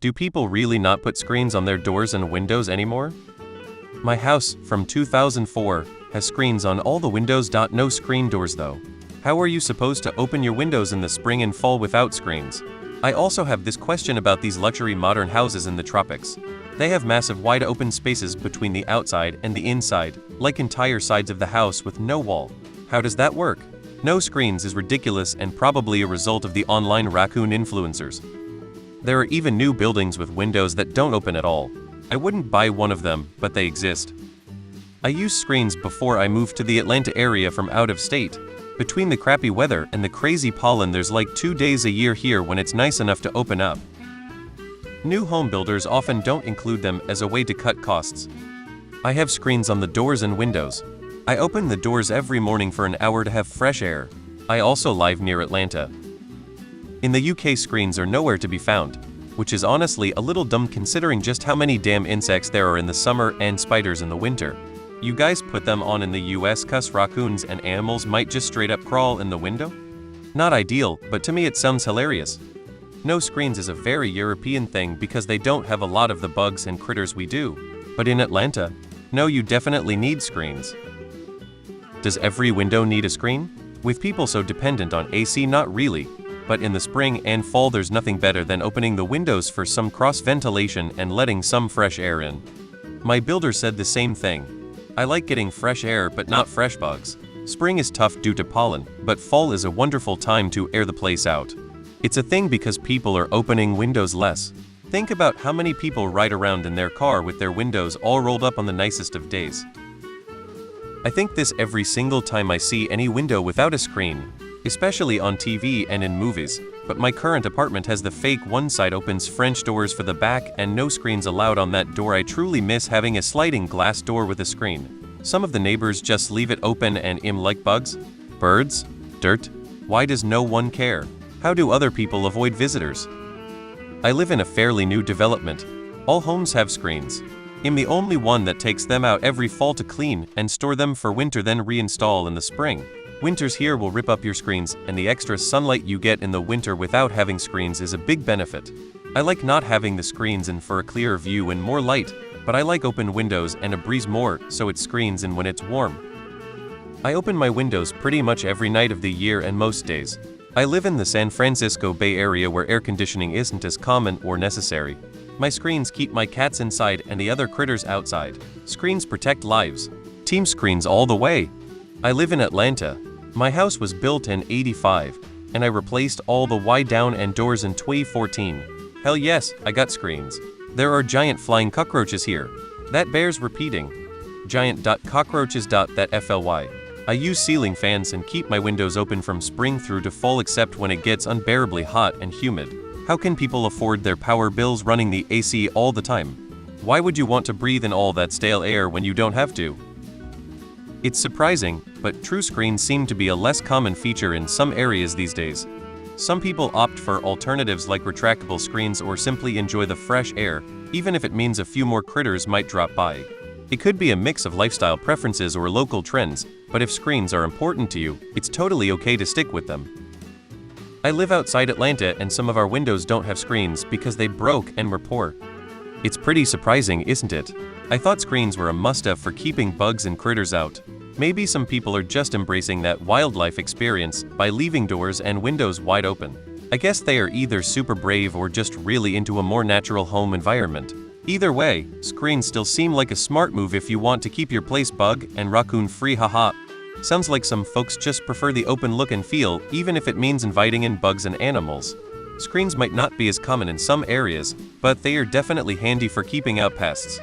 Do people really not put screens on their doors and windows anymore? My house, from 2004, has screens on all the windows. No screen doors though. How are you supposed to open your windows in the spring and fall without screens? I also have this question about these luxury modern houses in the tropics. They have massive wide open spaces between the outside and the inside, like entire sides of the house with no wall. How does that work? No screens is ridiculous and probably a result of the online raccoon influencers. There are even new buildings with windows that don't open at all. I wouldn't buy one of them, but they exist. I used screens before I moved to the Atlanta area from out of state. Between the crappy weather and the crazy pollen, there's like 2 days a year here when it's nice enough to open up. New home builders often don't include them as a way to cut costs. I have screens on the doors and windows. I open the doors every morning for an hour to have fresh air. I also live near Atlanta. In the UK, screens are nowhere to be found, which is honestly a little dumb considering just how many damn insects there are in the summer and spiders in the winter. You guys put them on in the US 'cause raccoons and animals might just straight up crawl in the window? Not ideal, but to me it sounds hilarious. No screens is a very European thing because they don't have a lot of the bugs and critters we do. But in Atlanta, no, you definitely need screens. Does every window need a screen? With people so dependent on AC, not really. But in the spring and fall there's nothing better than opening the windows for some cross ventilation and letting some fresh air in. My builder said the same thing. I like getting fresh air but not fresh bugs. Spring is tough due to pollen, but fall is a wonderful time to air the place out. It's a thing because people are opening windows less. Think about how many people ride around in their car with their windows all rolled up on the nicest of days. I think this every single time I see any window without a screen, especially on TV and in movies, but my current apartment has the fake one side opens French doors for the back and no screens allowed on that door. I truly miss having a sliding glass door with a screen. Some of the neighbors just leave it open and like bugs, birds, dirt. Why does no one care? How do other people avoid visitors? I live in a fairly new development. All homes have screens. I'm the only one that takes them out every fall to clean and store them for winter, then reinstall in the spring. Winters here will rip up your screens, and the extra sunlight you get in the winter without having screens is a big benefit. I like not having the screens in for a clearer view and more light, but I like open windows and a breeze more, so it screens in when it's warm. I open my windows pretty much every night of the year and most days. I live in the San Francisco Bay Area where air conditioning isn't as common or necessary. My screens keep my cats inside and the other critters outside. Screens protect lives. Team screens all the way. I live in Atlanta. My house was built in '85, and I replaced all the wide down and doors in 2014. Hell yes, I got screens. There are giant flying cockroaches here. That bears repeating. Giant.cockroaches.that.fly. I use ceiling fans and keep my windows open from spring through to fall except when it gets unbearably hot and humid. How can people afford their power bills running the AC all the time? Why would you want to breathe in all that stale air when you don't have to? It's surprising, but true screens seem to be a less common feature in some areas these days. Some people opt for alternatives like retractable screens or simply enjoy the fresh air, even if it means a few more critters might drop by. It could be a mix of lifestyle preferences or local trends, but if screens are important to you, it's totally okay to stick with them. I live outside Atlanta and some of our windows don't have screens because they broke and were poor. It's pretty surprising, isn't it? I thought screens were a must-have for keeping bugs and critters out. Maybe some people are just embracing that wildlife experience by leaving doors and windows wide open. I guess they are either super brave or just really into a more natural home environment. Either way, screens still seem like a smart move if you want to keep your place bug and raccoon free. Haha. Sounds like some folks just prefer the open look and feel, even if it means inviting in bugs and animals. Screens might not be as common in some areas, but they are definitely handy for keeping out pests.